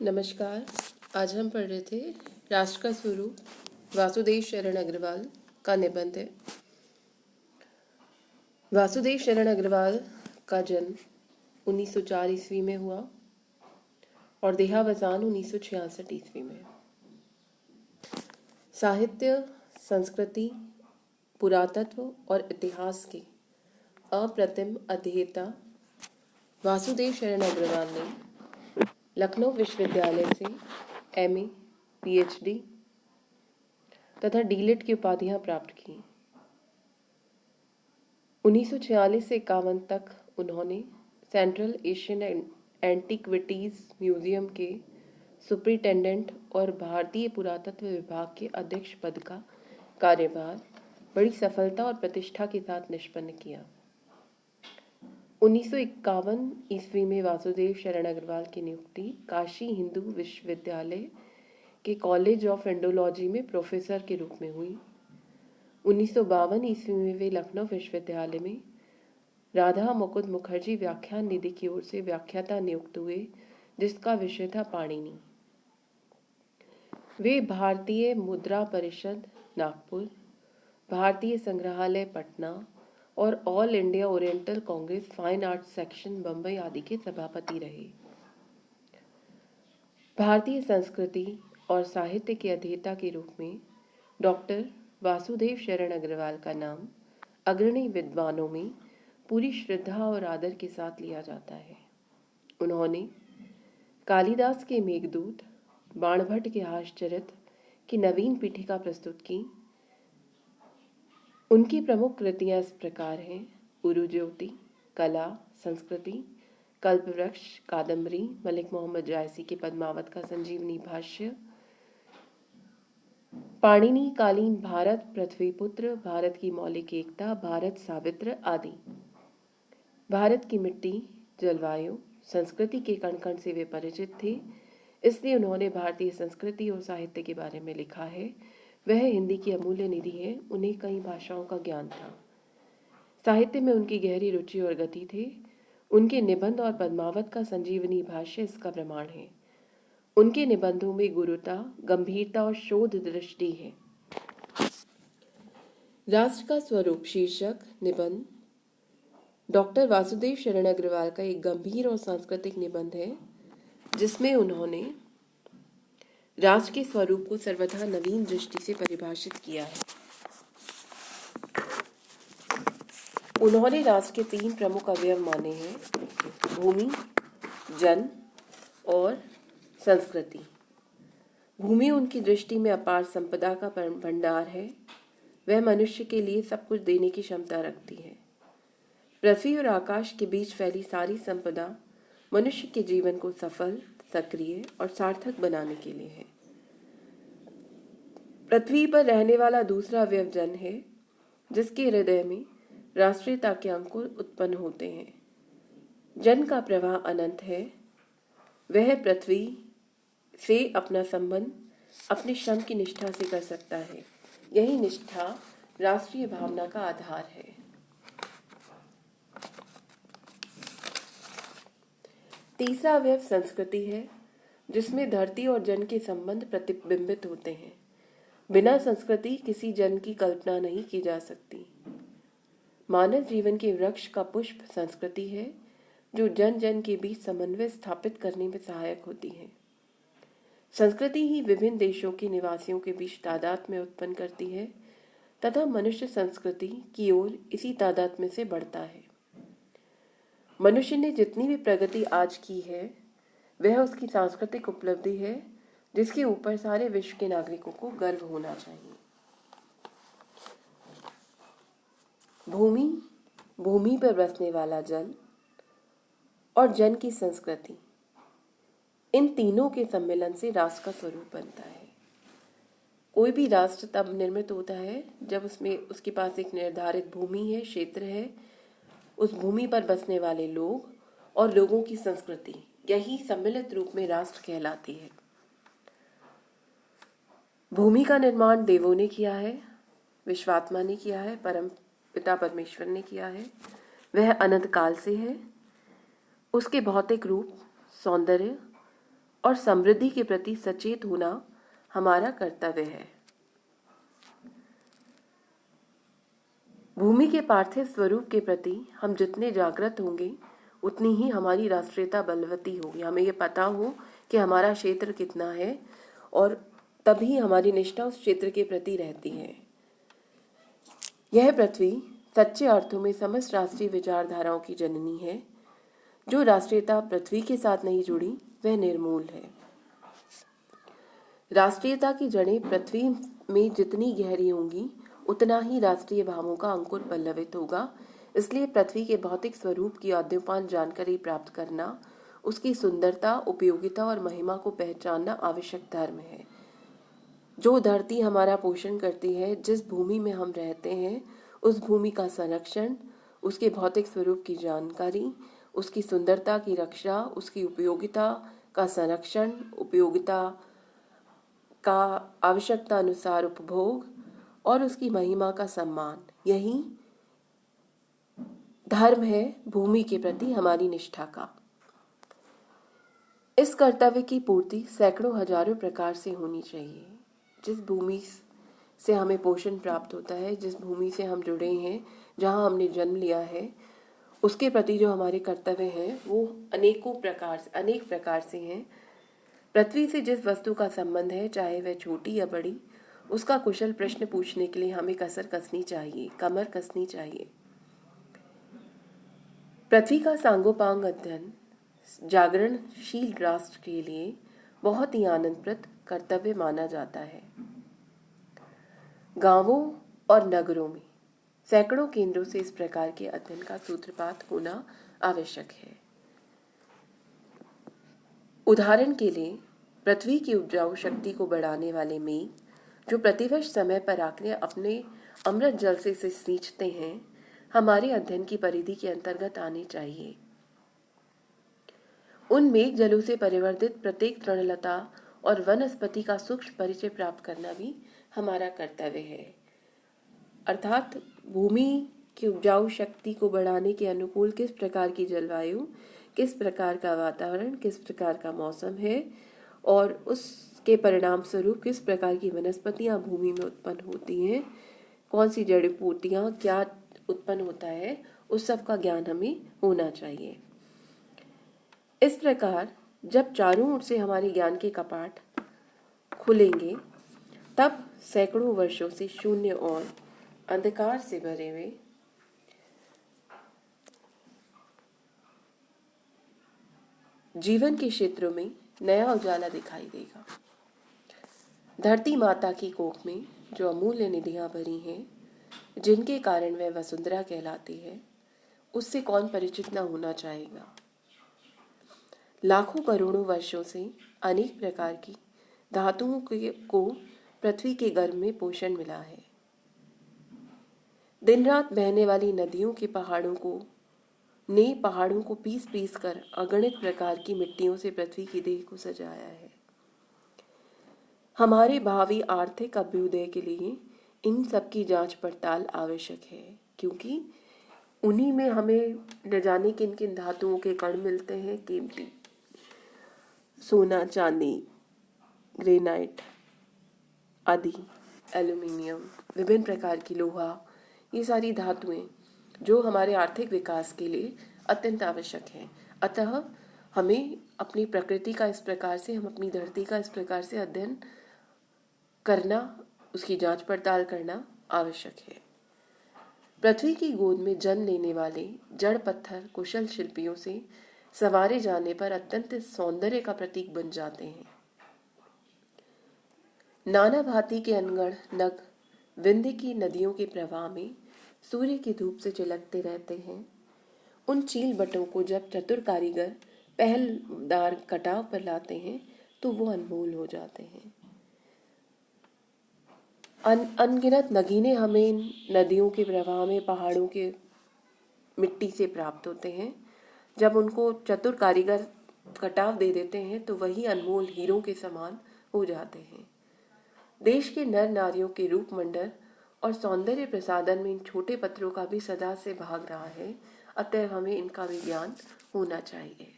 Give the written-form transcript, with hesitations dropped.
नमस्कार। आज हम पढ़ रहे थे राष्ट्र का स्वरूप वासुदेव शरण अग्रवाल का निबंध है। वासुदेव शरण अग्रवाल का जन्म 1904 ईस्वी में हुआ और देहावसान 1966 ईस्वी में। साहित्य, संस्कृति, पुरातत्व और इतिहास के अप्रतिम अध्येता वासुदेव शरण अग्रवाल ने लखनऊ विश्वविद्यालय से एमए, पीएचडी तथा डीलिट की उपाधियां प्राप्त की। 1946 से 51 तक उन्होंने सेंट्रल एशियन एंटीक्विटीज म्यूजियम के सुपरिटेंडेंट और भारतीय पुरातत्व विभाग के अध्यक्ष पद का कार्यभार बड़ी सफलता और प्रतिष्ठा के साथ निष्पन्न किया। 1951 ईस्वी में वासुदेव शरण अग्रवाल की नियुक्ति काशी हिंदू विश्वविद्यालय के कॉलेज ऑफ इंडोलॉजी में प्रोफेसर के रूप में हुई। 1952 ईस्वी में वे लखनऊ विश्वविद्यालय में राधा मुकुंद मुखर्जी व्याख्यान निधि की ओर से व्याख्याता नियुक्त हुए, जिसका विषय था पाणिनि। वे भारतीय मुद्रा परिषद नागपुर, भारतीय संग्रहालय पटना और all India oriental Congress fine arts section Bombay आदि के सभापति रहे। भारतीय संस्कृति और साहित्य के अध्येता के रूप में डॉक्टर वासुदेव शरण अग्रवाल का नाम अग्रणी विद्वानों में पूरी श्रद्धा और आदर के साथ लिया जाता है। उन्होंने कालिदास के मेघदूत, बाणभट्ट के हास्यचरित की नवीन पीठिका प्रस्तुत की। उनकी प्रमुख कृतियां इस प्रकार हैं: उरुज्योति, कला, संस्कृति, कल्पवृक्ष, कादम्बरी, मलिक मोहम्मद जायसी के पद्मावत का संजीवनी भाष्य, पाणिनि कालीन भारत, पृथ्वीपुत्र, भारत की मौलिक एकता, भारत सावित्र आदि। भारत की मिट्टी, जलवायु, संस्कृति के कण कण से वे परिचित थे, इसलिए उन्होंने भारतीय संस्कृति और साहित्य के बारे में लिखा है। वह हिंदी की अमूल्य निधि है, उन्हें कई भाषाओं का ज्ञान था। साहित्य में उनकी गहरी रुचि और गति थे। उनके निबंध और पद्मावत का संजीवनी भाष्य इसका प्रमाण है। उनके निबंधों में गुरुता, गंभीरता और शोध दृष्टि है। राष्ट्र का स्वरूप शीर्षक निबंध डॉक्टर वासुदेव शरण अग्रवाल का एक गंभीर और सांस्कृतिक निबंध है, जिसमें उन्होंने राष्ट्र के स्वरूप को सर्वथा नवीन दृष्टि से परिभाषित किया है। उन्होंने राष्ट्र के 3 प्रमुख अवयव माने हैं: भूमि, जन और संस्कृति। भूमि उनकी दृष्टि में अपार संपदा का भंडार है। वह मनुष्य के लिए सब कुछ देने की क्षमता रखती है। पृथ्वी और आकाश के बीच फैली सारी संपदा मनुष्य के जीवन को सफल, सक्रिय और सार्थक बनाने के लिए है। पृथ्वी पर रहने वाला दूसरा अवयव जन है, जिसके हृदय में राष्ट्रीयता के अंकुर उत्पन्न होते हैं। जन का प्रवाह अनंत है। वह पृथ्वी से अपना संबंध अपने श्रम की निष्ठा से कर सकता है। यही निष्ठा राष्ट्रीय भावना का आधार है। तीसरा अवयव संस्कृति है, जिसमें धरती और जन के संबंध प्रतिबिंबित होते हैं। बिना संस्कृति किसी जन की कल्पना नहीं की जा सकती। मानव जीवन के वृक्ष का पुष्प संस्कृति है, जो जन जन के बीच समन्वय स्थापित करने में सहायक होती है। संस्कृति ही विभिन्न देशों के निवासियों के बीच तादात्म्य उत्पन्न करती है तथा मनुष्य संस्कृति की ओर इसी तादात्म्य से बढ़ता है। मनुष्य ने जितनी भी प्रगति आज की है, वह उसकी सांस्कृतिक उपलब्धि है, जिसके ऊपर सारे विश्व के नागरिकों को गर्व होना चाहिए। भूमि, भूमि पर बसने वाला जल और जन की संस्कृति, इन तीनों के सम्मेलन से राष्ट्र का स्वरूप बनता है। कोई भी राष्ट्र तब निर्मित होता है जब उसके पास एक निर्धारित भूमि है, क्षेत्र है, उस भूमि पर बसने वाले लोग और लोगों की संस्कृति, यही सम्मिलित रूप में राष्ट्र कहलाती है। भूमि का निर्माण देवों ने किया है, विश्वात्मा ने किया है, परम पिता परमेश्वर ने किया है। वह अनंत काल से है। उसके भौतिक रूप, सौंदर्य और समृद्धि के प्रति सचेत होना हमारा कर्तव्य है। भूमि के पार्थिव स्वरूप के प्रति हम जितने जागृत होंगे उतनी ही हमारी राष्ट्रीयता बलवती होगी। हमें ये पता हो कि हमारा क्षेत्र कितना है और तभी हमारी निष्ठा उस क्षेत्र के प्रति रहती है। यह पृथ्वी सच्चे अर्थों में समस्त राष्ट्रीय विचारधाराओं की जननी है। जो राष्ट्रीयता पृथ्वी के साथ नहीं जुड़ी वह निर्मूल है। राष्ट्रीयता की जड़ें पृथ्वी में जितनी गहरी होंगी उतना ही राष्ट्रीय भावों का अंकुर पल्लवित होगा। इसलिए पृथ्वी के भौतिक स्वरूप की आद्योपान जानकारी प्राप्त करना, उसकी सुंदरता, उपयोगिता और महिमा को पहचानना आवश्यक धर्म है। जो धरती हमारा पोषण करती है, जिस भूमि में हम रहते हैं, उस भूमि का संरक्षण, उसके भौतिक स्वरूप की जानकारी, उसकी सुंदरता की रक्षा, उसकी उपयोगिता का संरक्षण, उपयोगिता का आवश्यकता अनुसार उपभोग और उसकी महिमा का सम्मान, यही धर्म है भूमि के प्रति हमारी निष्ठा का। इस कर्तव्य की पूर्ति सैकड़ों हजारों प्रकार से होनी चाहिए। जिस भूमि से हमें पोषण प्राप्त होता है, जिस भूमि से हम जुड़े हैं, जहाँ हमने जन्म लिया है, उसके प्रति जो हमारे कर्तव्य हैं वो अनेक प्रकार से हैं। पृथ्वी से जिस वस्तु का संबंध है, चाहे वह छोटी या बड़ी, उसका कुशल प्रश्न पूछने के लिए हमें कमर कसनी चाहिए। पृथ्वी का सांगोपांग अध्ययन जागरणशील राष्ट्र के लिए बहुत ही आनंदप्रद कर्तव्य माना जाता है। गांवों और नगरों में सैकड़ों केंद्रों से इस प्रकार के अध्ययन का सूत्रपात होना आवश्यक है। उदाहरण के लिए पृथ्वी की उपजाऊ शक्ति को बढ़ाने वाले मेघ, जो प्रतिवर्ष समय पर आकर अपने अमृत जल से सींचते हैं, हमारे अध्ययन की परिधि के अंतर्गत आने चाहिए। उन मेघ जलों से परिवर्तित प्रत्येक तृणलता और वनस्पति का सूक्ष्म परिचय प्राप्त करना भी हमारा कर्तव्य है। अर्थात भूमि की उपजाऊ शक्ति को बढ़ाने के अनुकूल किस प्रकार की जलवायु, किस प्रकार का वातावरण, किस प्रकार का मौसम है और उसके परिणाम स्वरूप किस प्रकार की वनस्पतियां भूमि में उत्पन्न होती हैं, कौन सी जड़ी बूटियां क्या उत्पन्न होता है, उस सब का ज्ञान हमें होना चाहिए। इस प्रकार जब चारों ओर से हमारे ज्ञान के कपाट खुलेंगे, तब सैकड़ों वर्षों से शून्य और अंधकार से भरे हुए जीवन के क्षेत्रों में नया उजाला दिखाई देगा। धरती माता की कोख में जो अमूल्य निधियां भरी हैं, जिनके कारण वह वसुंधरा कहलाती है, उससे कौन परिचित न होना चाहेगा। लाखों करोड़ों वर्षों से अनेक प्रकार की धातुओं को पृथ्वी के गर्भ में पोषण मिला है। दिन रात बहने वाली नदियों के पहाड़ों को पीस पीस कर अगणित प्रकार की मिट्टियों से पृथ्वी की देह को सजाया है। हमारे भावी आर्थिक अभ्युदय के लिए इन सब की जांच पड़ताल आवश्यक है, क्योंकि उन्हीं में हमें न जाने किन किन धातुओं के कण मिलते हैं। कीमती सोना, चांदी, ग्रेनाइट आदि, एल्युमिनियम, विभिन्न प्रकार की लोहा, ये सारी धातुएं जो हमारे आर्थिक विकास के लिए अत्यंत आवश्यक हैं। अतः हमें अपनी प्रकृति का इस प्रकार से, हम अपनी धरती का इस प्रकार से अध्ययन करना, उसकी जांच पड़ताल करना आवश्यक है। पृथ्वी की गोद में जन्म लेने वाले जड़ पत्थर कुशल शिल्पियों से संवारे जाने पर अत्यंत सौंदर्य का प्रतीक बन जाते हैं। नाना भांति के अनगढ़ नग विंध्य की नदियों के प्रवाह में सूर्य की धूप से चिलकते रहते हैं। उन चील बटों को जब चतुर कारीगर पहलदार कटाव पर लाते हैं तो वो अनमोल हो जाते हैं। अनगिनत नगीने हमें नदियों के प्रवाह में पहाड़ों के मिट्टी से प्राप्त होते हैं। जब उनको चतुर कारीगर कटाव दे देते हैं तो वही अनमोल हीरों के समान हो जाते हैं। देश के नर नारियों के रूप मंडल और सौंदर्य प्रसादन में इन छोटे पत्थरों का भी सदा से भाग रहा है। अतः हमें इनका भी ज्ञान होना चाहिए।